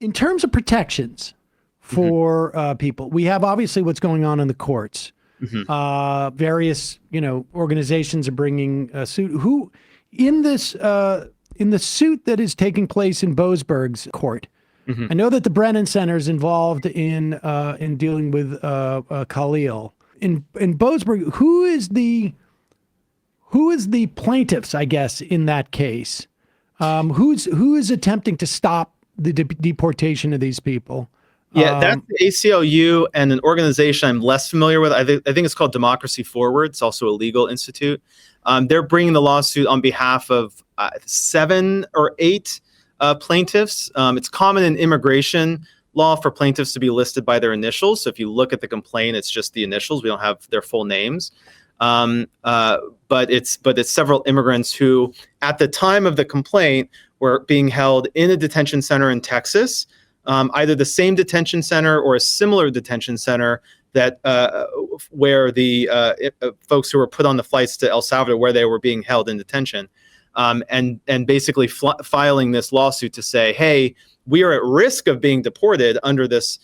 In terms of protections for people, we have obviously what's going on in the courts. Various, organizations are bringing a suit. Who in this in the suit that is taking place in Boasberg's court? I know that the Brennan Center is involved in dealing with Khalil. In Boasberg, who is the plaintiffs, I guess, in that case? Who is attempting to stop the deportation of these people? Yeah, that's the ACLU and an organization I'm less familiar with. I think it's called Democracy Forward. It's also a legal institute. They're bringing the lawsuit on behalf of 7 or 8 plaintiffs. It's common in immigration law for plaintiffs to be listed by their initials. So if you look at the complaint, it's just the initials. We don't have their full names. But it's several immigrants who, at the time of the complaint, were being held in a detention center in Texas, either the same detention center or a similar detention center that where the folks who were put on the flights to El Salvador, where they were being held in detention, and basically filing this lawsuit to say, hey, we are at risk of being deported under this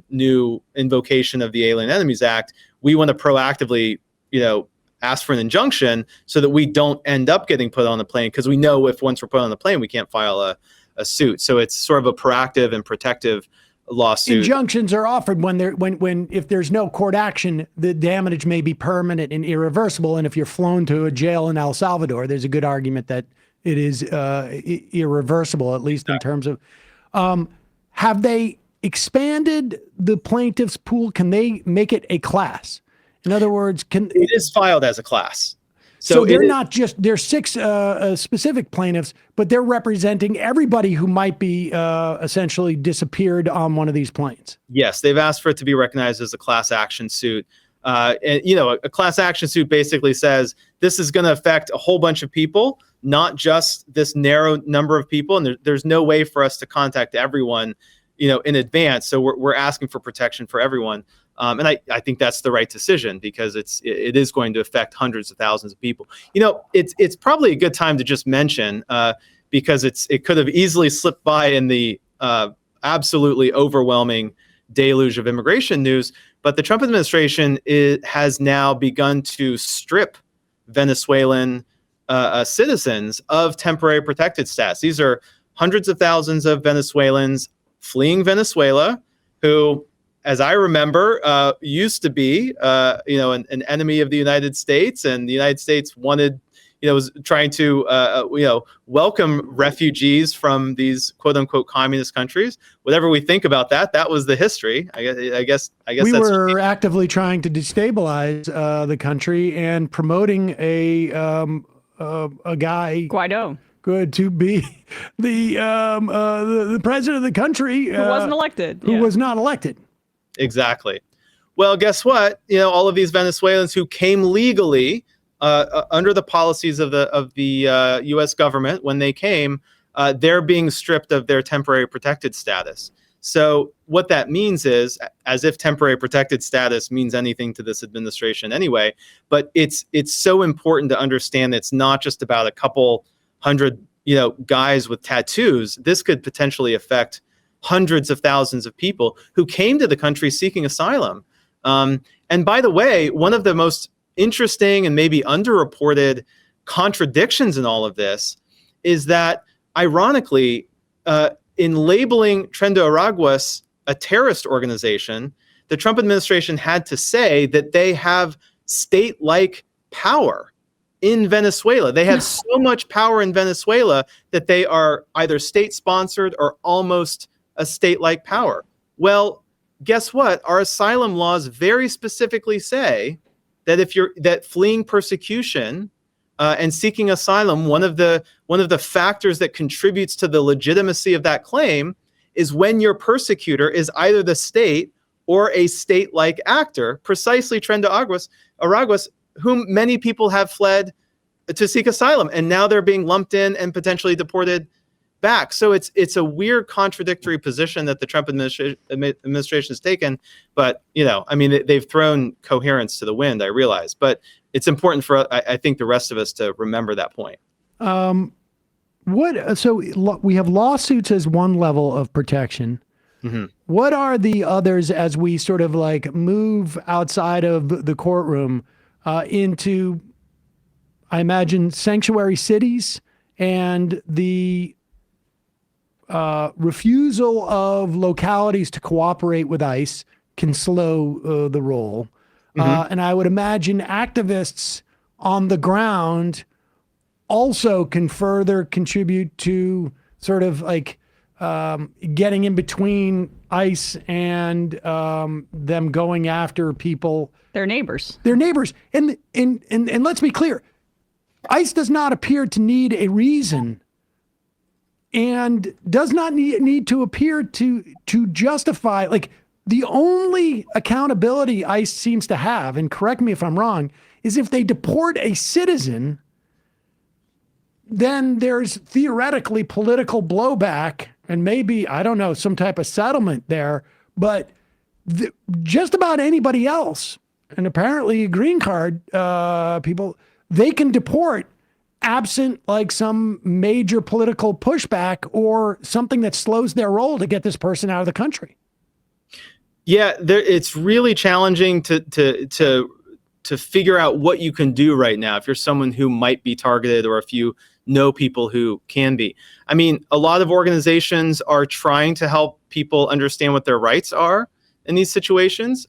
new invocation of the Alien Enemies Act. We want to proactively, ask for an injunction so that we don't end up getting put on the plane, because we know if once we're put on the plane, we can't file a suit. So it's sort of a proactive and protective lawsuit. Injunctions are offered when if there's no court action, the damage may be permanent and irreversible. And if you're flown to a jail in El Salvador, there's a good argument that it is irreversible, at least in terms of. Have they expanded the plaintiffs' pool? Can they make it a class? In other words, it is filed as a class. So they're not just, there's 6 specific plaintiffs, but they're representing everybody who might be essentially disappeared on one of these planes. Yes, they've asked for it to be recognized as a class action suit. And, a class action suit basically says this is going to affect a whole bunch of people, not just this narrow number of people. And there's no way for us to contact everyone, in advance. So we're asking for protection for everyone. And I think that's the right decision, because it is going to affect hundreds of thousands of people. It's probably a good time to just mention, because it could have easily slipped by in the absolutely overwhelming deluge of immigration news. But the Trump administration has now begun to strip Venezuelan citizens of temporary protected status. These are hundreds of thousands of Venezuelans fleeing Venezuela who, as I remember, used to be, an enemy of the United States, and the United States was trying to, welcome refugees from these quote unquote communist countries. Whatever we think about that, that was the history. I guess we were actively trying to destabilize the country and promoting a guy, Guaido, good to be the president of the country who wasn't elected, who was not elected. Exactly. Well, guess what? All of these Venezuelans who came legally under the policies of the U.S. government when they came, they're being stripped of their temporary protected status. So what that means is, as if temporary protected status means anything to this administration anyway, but it's so important to understand it's not just about a couple hundred, guys with tattoos. This could potentially affect hundreds of thousands of people who came to the country seeking asylum. And by the way, one of the most interesting and maybe underreported contradictions in all of this is that, ironically, in labeling Tren de Araguas a terrorist organization, the Trump administration had to say that they have state-like power in Venezuela. They have so much power in Venezuela that they are either state-sponsored or almost a state-like power. Well, guess what? Our asylum laws very specifically say that fleeing persecution and seeking asylum, one of the factors that contributes to the legitimacy of that claim is when your persecutor is either the state or a state-like actor, precisely Tren de Araguas, whom many people have fled to seek asylum, and now they're being lumped in and potentially deported back. So it's a weird contradictory position that the Trump administration has taken. But, they've thrown coherence to the wind, I realize. But it's important for, I think, the rest of us to remember that point. We have lawsuits as one level of protection. Mm-hmm. What are the others as we sort of like move outside of the courtroom into, I imagine, sanctuary cities and the refusal of localities to cooperate with ICE can slow the roll. And I would imagine activists on the ground also can further contribute to sort of like getting in between ICE and them going after people. Their neighbors. And let's be clear, ICE does not appear to need a reason and does not need to appear to justify, like, the only accountability ICE seems to have, and correct me if I'm wrong, is if they deport a citizen, then there's theoretically political blowback and maybe, I don't know, some type of settlement there. But just about anybody else, and apparently green card people, they can deport absent like some major political pushback or something that slows their roll to get this person out of the country. Yeah, it's really challenging to figure out what you can do right now if you're someone who might be targeted or if you know people who can be. I mean, a lot of organizations are trying to help people understand what their rights are in these situations.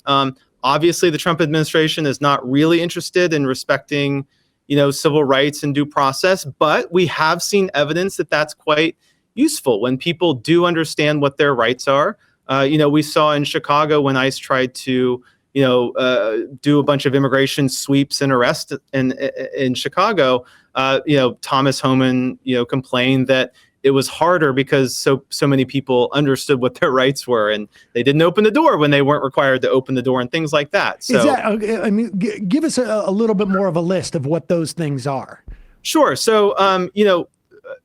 Obviously, the Trump administration is not really interested in respecting, civil rights and due process, but we have seen evidence that that's quite useful when people do understand what their rights are. We saw in Chicago when ICE tried to, do a bunch of immigration sweeps and arrests in Chicago. Thomas Homan, complained that it was harder because so many people understood what their rights were, and they didn't open the door when they weren't required to open the door, and things like that. So, give us a little bit more of a list of what those things are. Sure. So,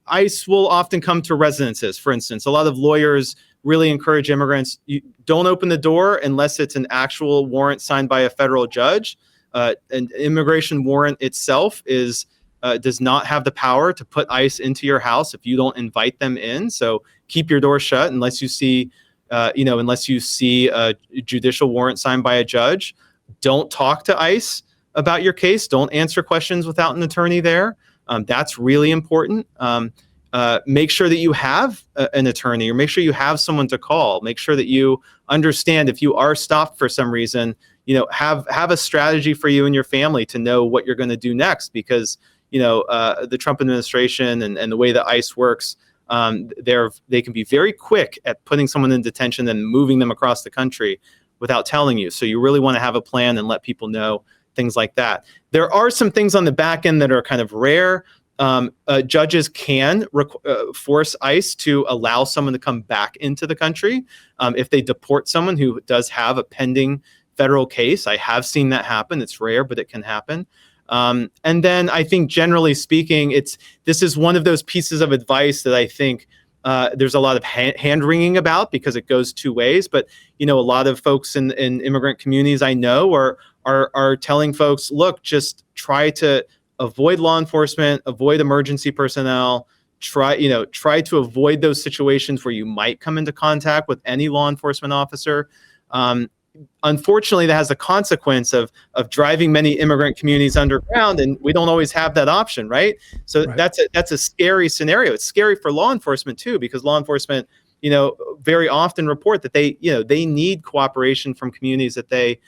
ICE will often come to residences. For instance, a lot of lawyers really encourage immigrants, you don't open the door unless it's an actual warrant signed by a federal judge. An immigration warrant itself does not have the power to put ICE into your house if you don't invite them in. So keep your door shut unless you see a judicial warrant signed by a judge. Don't talk to ICE about your case. Don't answer questions without an attorney there. That's really important. Make sure that you have an attorney, or make sure you have someone to call. Make sure that you understand if you are stopped for some reason, have a strategy for you and your family to know what you're going to do next, because, the Trump administration and the way that ICE works, they can be very quick at putting someone in detention and moving them across the country without telling you. So you really want to have a plan and let people know things like that. There are some things on the back end that are kind of rare. Judges can force ICE to allow someone to come back into the country if they deport someone who does have a pending federal case. I have seen that happen. It's rare, but it can happen. And then I think, generally speaking, this is one of those pieces of advice that I think there's a lot of hand-wringing about, because it goes two ways. But a lot of folks in immigrant communities I know are telling folks, look, just try to avoid law enforcement, avoid emergency personnel, try to avoid those situations where you might come into contact with any law enforcement officer. Unfortunately, that has the consequence of driving many immigrant communities underground, and we don't always have that option, right? So right. That's a scary scenario. It's scary for law enforcement too, because law enforcement, very often report that they need cooperation from communities that they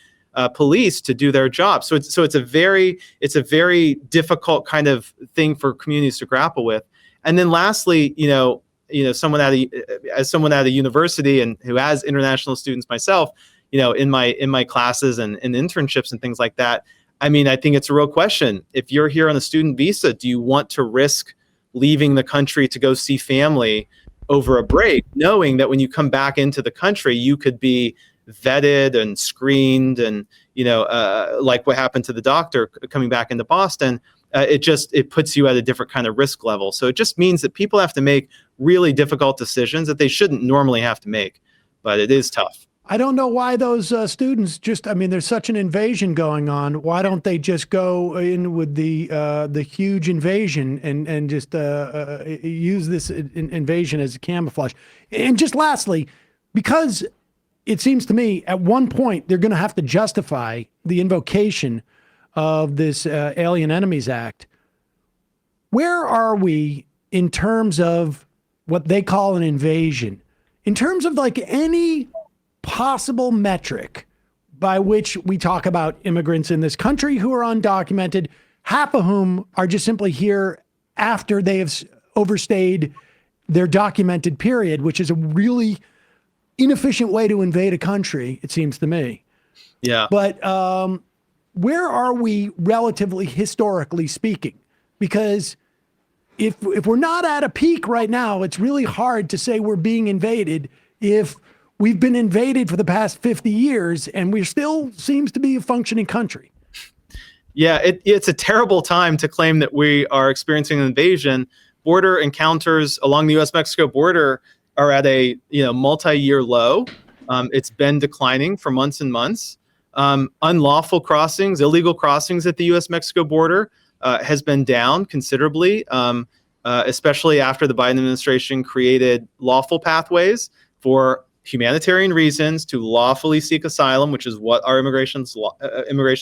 police to do their job. So it's a very difficult kind of thing for communities to grapple with. And then lastly, someone at a university and who has international students myself, in my classes and internships and things like that. I mean, I think it's a real question. If you're here on a student visa, do you want to risk leaving the country to go see family over a break, knowing that when you come back into the country, you could be vetted and screened, and like what happened to the doctor coming back into Boston, it puts you at a different kind of risk level. So it just means that people have to make really difficult decisions that they shouldn't normally have to make, but it is tough. I don't know why those students just, I mean, there's such an invasion going on. Why don't they just go in with the huge invasion and just use this invasion as a camouflage? And just lastly, because it seems to me at one point they're going to have to justify the invocation of this Alien Enemies Act. Where are we in terms of what they call an invasion? In terms of like any possible metric by which we talk about immigrants in this country who are undocumented, half of whom are just simply here after they have overstayed their documented period, which is a really inefficient way to invade a country, it seems to me. Yeah. But where are we relatively historically speaking? Because if we're not at a peak right now, it's really hard to say we're being invaded if we've been invaded for the past 50 years and we still seems to be a functioning country. Yeah, it's a terrible time to claim that we are experiencing an invasion. Border encounters along the U.S.-Mexico border are at a multi-year low. It's been declining for months and months. Unlawful crossings, illegal crossings at the U.S.-Mexico border has been down considerably, especially after the Biden administration created lawful pathways for humanitarian reasons to lawfully seek asylum, which is what our immigration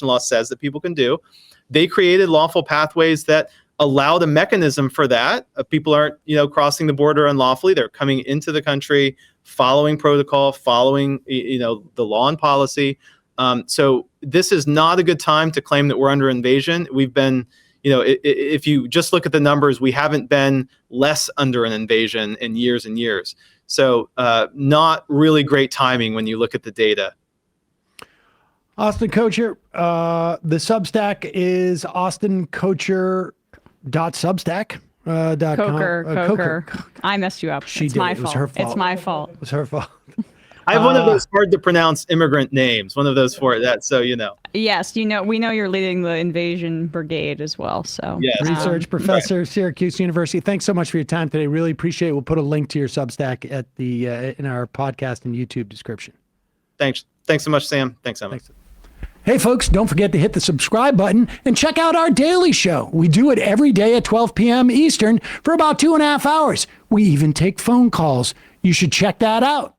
law says that people can do. They created lawful pathways that allowed a mechanism for that. People aren't, crossing the border unlawfully. They're coming into the country, following protocol, following, the law and policy. So this is not a good time to claim that we're under invasion. We've been, if you just look at the numbers, we haven't been less under an invasion in years and years. So not really great timing when you look at the data. Austin Kocher, the Substack is austinkocher.substack.com. Coker. I messed you up. It's my fault. It was her fault. It's my fault. It was her fault. I have one of those hard to pronounce immigrant names, one of those for that. So, Yes, we know you're leading the invasion brigade as well. So yes. Research professor, Syracuse University. Thanks so much for your time today. Really appreciate it. We'll put a link to your Substack at the in our podcast and YouTube description. Thanks so much, Sam. Thanks, Emma. Thanks. Hey, folks, don't forget to hit the subscribe button and check out our daily show. We do it every day at 12 p.m. Eastern for about 2.5 hours. We even take phone calls. You should check that out.